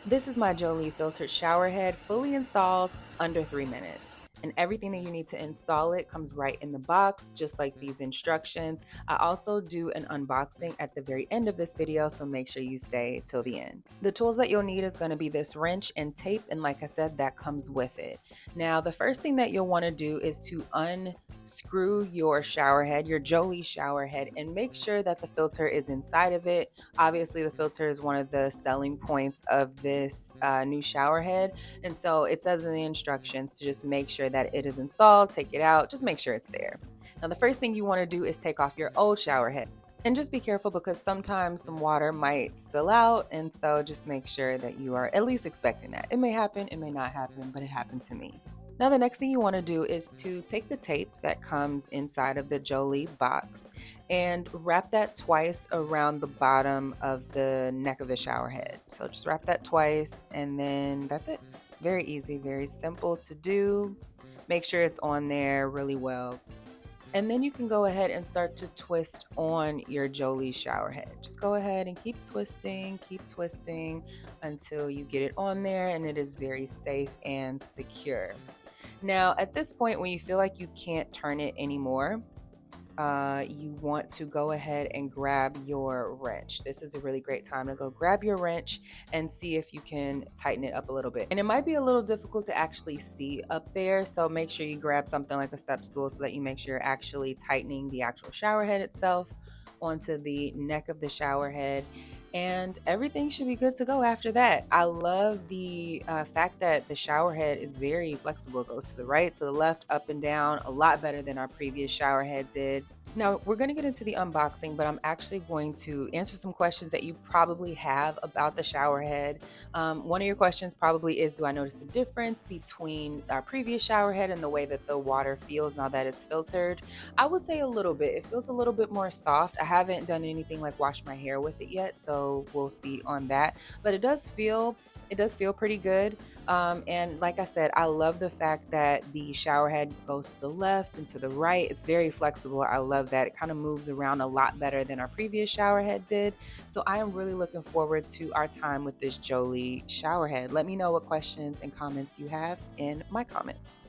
This is my Jolie filtered shower head, fully installed under 3 minutes. And everything that you need to install it comes right in the box, just like these instructions. I also do an unboxing at the very end of this video, so make sure you stay till the end. The tools that you'll need is going to be this wrench and tape, and like I said, that comes with it. Now, the first thing that you'll want to do is to unscrew your shower head, your Jolie shower head, and make sure that the filter is inside of it. Obviously, the filter is one of the selling points of this new shower head. And so it says in the instructions to just make sure that it is installed, take it out, just make sure it's there. Now, the first thing you want to do is take off your old shower head. And just be careful because sometimes some water might spill out. And so just make sure that you are at least expecting that. It may happen, it may not happen, but it happened to me. Now, the next thing you want to do is to take the tape that comes inside of the Jolie box and wrap that twice around the bottom of the neck of the shower head. So just wrap that twice and then that's it. Very easy, very simple to do. Make sure it's on there really well. And then you can go ahead and start to twist on your Jolie shower head. Just go ahead and keep twisting until you get it on there and it is very safe and secure. Now, at this point, when you feel like you can't turn it anymore, you want to go ahead and grab your wrench. This is a really great time to go grab your wrench and see if you can tighten it up a little bit. And it might be a little difficult to actually see up there, so make sure you grab something like a step stool so that you make sure you're actually tightening the actual shower head itself onto the neck of the shower head, and everything should be good to go after that. I love the fact that the shower head is very flexible. It goes to the right, to the left, up and down, a lot better than our previous shower head did. Now, we're going to get into the unboxing, but I'm actually going to answer some questions that you probably have about the shower head. One of your questions probably is, do I notice a difference between our previous shower head and the way that the water feels now that it's filtered? I would say a little bit. It feels a little bit more soft. I haven't done anything like wash my hair with it yet, so we'll see on that. But it does feel pretty good. And like I said, I love the fact that the shower head goes to the left and to the right. It's very flexible. I love that. It kind of moves around a lot better than our previous shower head did. So I am really looking forward to our time with this Jolie shower head. Let me know what questions and comments you have in my comments.